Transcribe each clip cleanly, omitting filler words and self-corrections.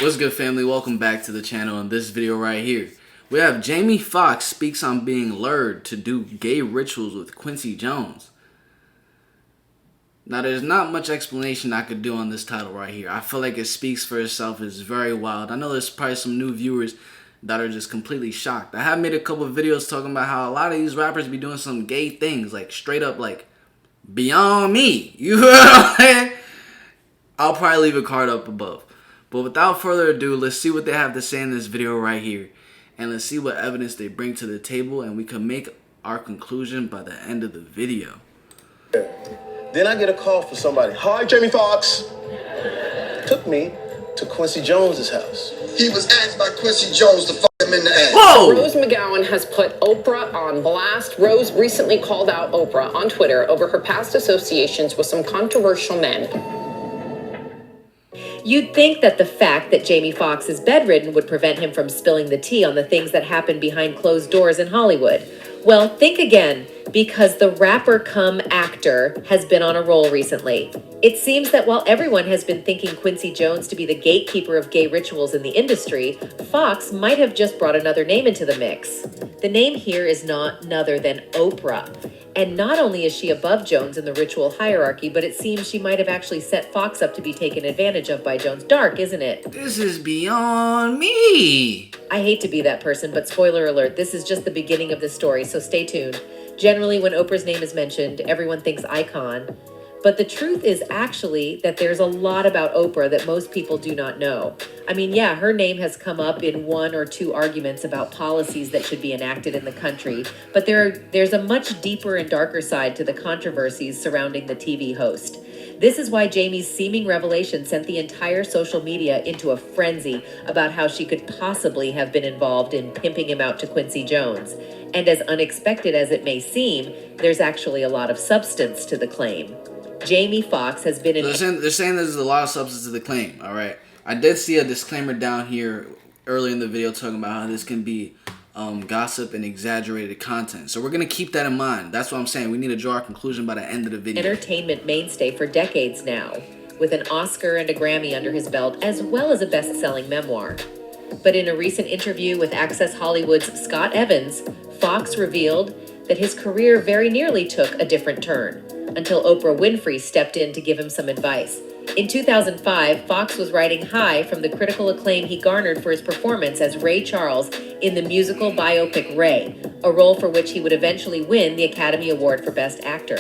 What's good, family? Welcome back to the channel. In this video right here, we have Jamie Foxx speaks on being lured to do gay rituals with Quincy Jones. Now, there's not much explanation I could do on this title right here. I feel like it speaks for itself. It's very wild. I know there's probably some new viewers that are just completely shocked. I have made a couple of videos talking about how a lot of these rappers be doing some gay things, like straight up, like beyond me. You know what I'm saying? I'll probably leave a card up above. But without further ado, let's see what they have to say in this video right here. And let's see what evidence they bring to the table, and we can make our conclusion by the end of the video. Then I get a call from somebody. Hi, Jamie Foxx. Took me to Quincy Jones's house. He was asked by Quincy Jones to fuck him in the ass. Whoa! Rose McGowan has put Oprah on blast. Rose recently called out Oprah on Twitter over her past associations with some controversial men. You'd think that the fact that Jamie Foxx is bedridden would prevent him from spilling the tea on the things that happen behind closed doors in Hollywood. Well, think again, because the rapper cum actor has been on a roll recently. It seems that while everyone has been thinking Quincy Jones to be the gatekeeper of gay rituals in the industry, Foxx might have just brought another name into the mix. The name here is none other than Oprah. And not only is she above Jones in the ritual hierarchy, but it seems she might have actually set Foxx up to be taken advantage of by Jones. Dark, isn't it? This is beyond me. I hate to be that person, but spoiler alert, this is just the beginning of the story, so stay tuned. Generally, when Oprah's name is mentioned, everyone thinks icon. But the truth is actually that there's a lot about Oprah that most people do not know. I mean, yeah, her name has come up in one or two arguments about policies that should be enacted in the country, but there's a much deeper and darker side to the controversies surrounding the TV host. This is why Jamie's seeming revelation sent the entire social media into a frenzy about how she could possibly have been involved in pimping him out to Quincy Jones. And as unexpected as it may seem, there's actually a lot of substance to the claim. Jamie Foxx has been in... They're saying there's a lot of substance to the claim, alright? I did see a disclaimer down here early in the video talking about how this can be gossip and exaggerated content. So we're going to keep that in mind. That's what I'm saying. We need to draw our conclusion by the end of the video. Entertainment mainstay for decades now, with an Oscar and a Grammy under his belt, as well as a best-selling memoir. But in a recent interview with Access Hollywood's Scott Evans, Foxx revealed that his career very nearly took a different turn, until Oprah Winfrey stepped in to give him some advice. In 2005, Foxx was riding high from the critical acclaim he garnered for his performance as Ray Charles in the musical biopic Ray, a role for which he would eventually win the Academy Award for Best Actor.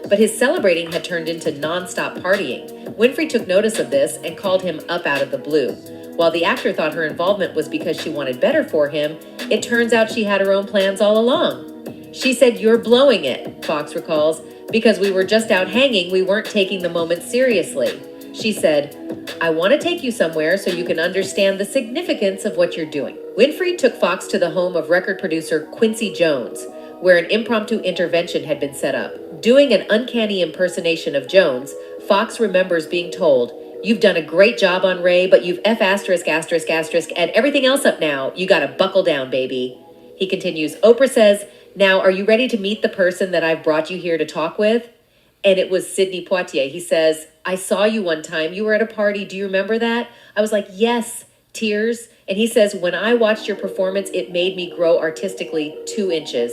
But his celebrating had turned into non-stop partying. Winfrey took notice of this and called him up out of the blue. While the actor thought her involvement was because she wanted better for him, it turns out she had her own plans all along. She said, "You're blowing it," Foxx recalls, "because we were just out hanging, we weren't taking the moment seriously." She said, "I want to take you somewhere so you can understand the significance of what you're doing." Winfrey took Foxx to the home of record producer Quincy Jones, where an impromptu intervention had been set up. Doing an uncanny impersonation of Jones, Foxx remembers being told, "You've done a great job on Ray, but you've F*** and everything else up now. You gotta buckle down, baby." He continues, Oprah says, "Now, are you ready to meet the person that I've brought you here to talk with?" And it was Sidney Poitier. He says, "I saw you one time. You were at a party. Do you remember that?" I was like, "Yes," tears. And he says, "When I watched your performance, it made me grow artistically 2 inches.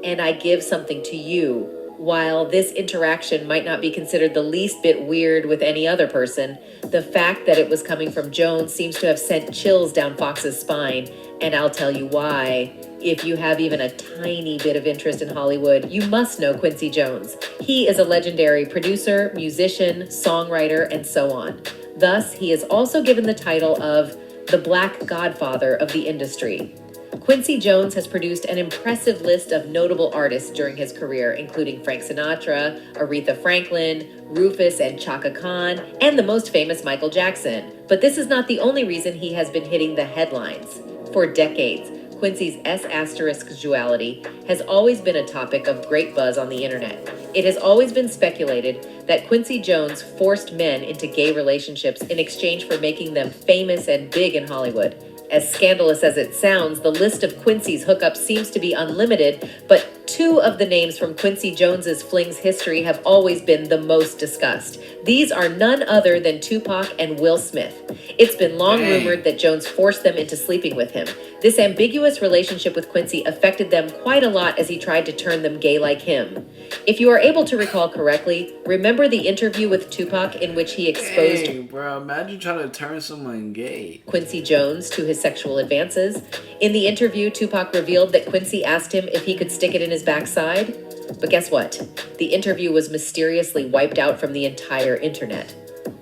And I give something to you." While this interaction might not be considered the least bit weird with any other person, the fact that it was coming from Jones seems to have sent chills down Foxx's spine. And I'll tell you why. If you have even a tiny bit of interest in Hollywood, you must know Quincy Jones. He is a legendary producer, musician, songwriter, and so on. Thus, he is also given the title of the Black Godfather of the industry. Quincy Jones has produced an impressive list of notable artists during his career, including Frank Sinatra, Aretha Franklin, Rufus and Chaka Khan, and the most famous Michael Jackson. But this is not the only reason he has been hitting the headlines. For decades, Quincy's S** duality has always been a topic of great buzz on the internet. It has always been speculated that Quincy Jones forced men into gay relationships in exchange for making them famous and big in Hollywood. As scandalous as it sounds, the list of Quincy's hookups seems to be unlimited, but two of the names from Quincy Jones's fling's history have always been the most discussed. These are none other than Tupac and Will Smith. It's been long rumored that Jones forced them into sleeping with him. This ambiguous relationship with Quincy affected them quite a lot as he tried to turn them gay like him. If you are able to recall correctly, remember the interview with Tupac in which he exposed bro, imagine trying to turn someone gay. Quincy Jones to his sexual advances. In the interview, Tupac revealed that Quincy asked him if he could stick it in his backside. But guess what? The interview was mysteriously wiped out from the entire internet.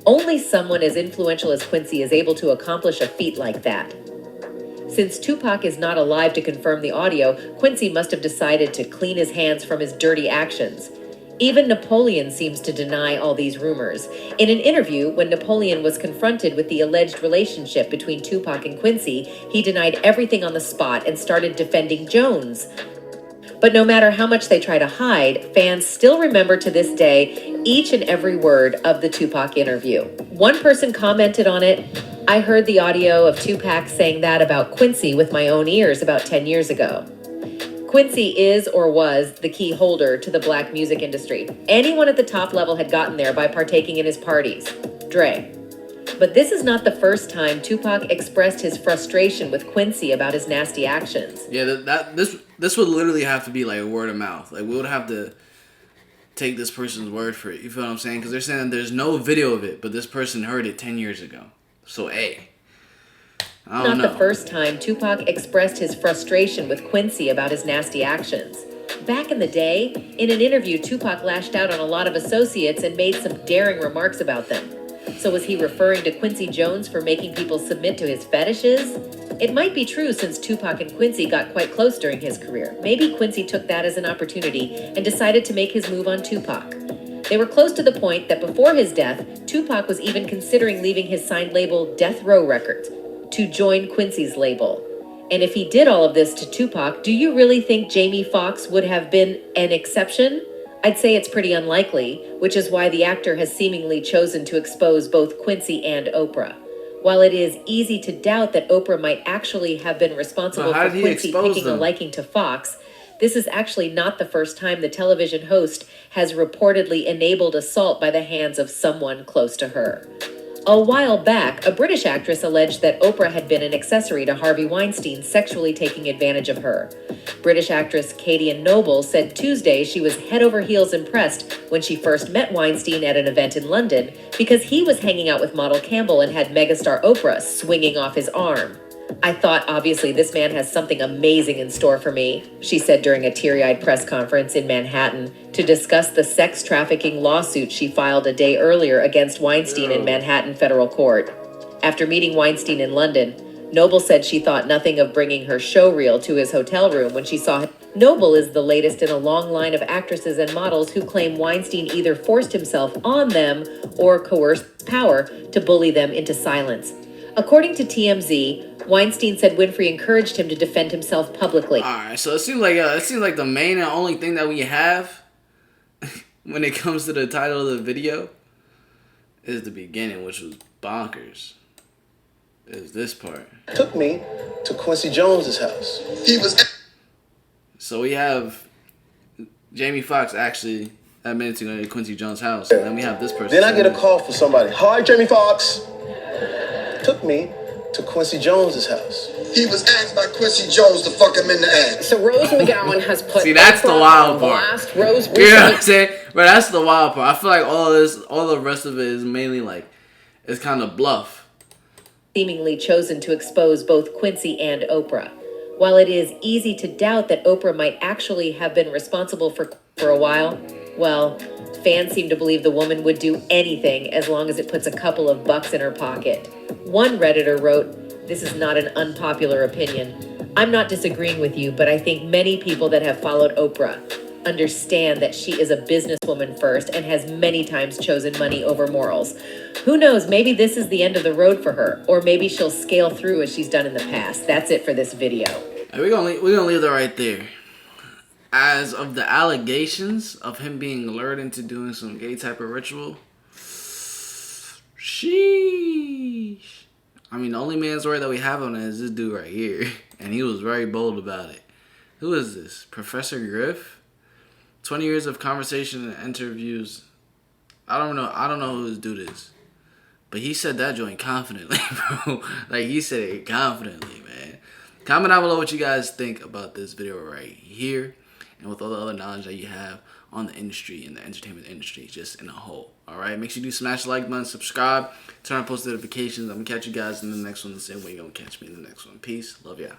Only someone as influential as Quincy is able to accomplish a feat like that. Since Tupac is not alive to confirm the audio, Quincy must have decided to clean his hands from his dirty actions. Even Napoleon seems to deny all these rumors. In an interview, when Napoleon was confronted with the alleged relationship between Tupac and Quincy, he denied everything on the spot and started defending Jones. But no matter how much they try to hide, fans still remember to this day each and every word of the Tupac interview. One person commented on it, "I heard the audio of Tupac saying that about Quincy with my own ears about 10 years ago." Quincy is or was the key holder to the black music industry. Anyone at the top level had gotten there by partaking in his parties. Dre. But this is not the first time Tupac expressed his frustration with Quincy about his nasty actions. Yeah, this would literally have to be like word of mouth. Like we would have to take this person's word for it. You feel what I'm saying? Because they're saying that there's no video of it, but this person heard it 10 years ago. So I don't know. Not the first time Tupac expressed his frustration with Quincy about his nasty actions. Back in the day, in an interview, Tupac lashed out on a lot of associates and made some daring remarks about them. So was he referring to Quincy Jones for making people submit to his fetishes? It might be true since Tupac and Quincy got quite close during his career. Maybe Quincy took that as an opportunity and decided to make his move on Tupac. They were close to the point that before his death, Tupac was even considering leaving his signed label Death Row Records to join Quincy's label. And if he did all of this to Tupac, do you really think Jamie Foxx would have been an exception? I'd say it's pretty unlikely, which is why the actor has seemingly chosen to expose both Quincy and Oprah. While it is easy to doubt that Oprah might actually have been responsible for Quincy picking a liking to Foxx, this is actually not the first time the television host has reportedly enabled assault by the hands of someone close to her. A while back, a British actress alleged that Oprah had been an accessory to Harvey Weinstein sexually taking advantage of her. British actress Katie Noble said Tuesday she was head over heels impressed when she first met Weinstein at an event in London because he was hanging out with model Campbell and had megastar Oprah swinging off his arm. "I thought, obviously, this man has something amazing in store for me," she said during a teary-eyed press conference in Manhattan to discuss the sex trafficking lawsuit she filed a day earlier against Weinstein in Manhattan federal court. After meeting Weinstein in London, Noble said she thought nothing of bringing her showreel to his hotel room when she saw him. Noble is the latest in a long line of actresses and models who claim Weinstein either forced himself on them or coerced power to bully them into silence. According to TMZ, Weinstein said Winfrey encouraged him to defend himself publicly. All right, so it seems like the main and only thing that we have when it comes to the title of the video is the beginning, which was bonkers. Is this part? Took me to Quincy Jones's house. He was. So we have Jamie Foxx actually admitted to going to Quincy Jones' house, and then we have this person. Then I get a call from somebody. "Hi, Jamie Foxx." Took me to Quincy Jones's house. He was asked by Quincy Jones to fuck him in the ass. So Rose McGowan has put See, that's the wild part. Blast. Rose You know what I'm recently saying? But that's the wild part. I feel like all the rest of it is mainly like, it's kind of bluff. Seemingly chosen to expose both Quincy and Oprah. While it is easy to doubt that Oprah might actually have been responsible for a while, well, fans seem to believe the woman would do anything as long as it puts a couple of bucks in her pocket. One Redditor wrote, "This is not an unpopular opinion. I'm not disagreeing with you, but I think many people that have followed Oprah understand that she is a businesswoman first and has many times chosen money over morals. Who knows, maybe this is the end of the road for her, or maybe she'll scale through as she's done in the past." That's it for this video. And we're gonna leave that right there. As of the allegations of him being lured into doing some gay type of ritual, sheesh. I mean, the only man's word that we have on it is this dude right here. And he was very bold about it. Who is this? Professor Griff? 20 years of conversation and interviews. I don't know who this dude is. But he said that joint confidently, bro. Like, he said it confidently, man. Comment down below what you guys think about this video right here. And with all the other knowledge that you have on the industry and the entertainment industry just in a whole. Alright, make sure you do smash the like button, subscribe, turn on post notifications. I'm going to catch you guys in the next one the same way you're going to catch me in the next one. Peace. Love ya.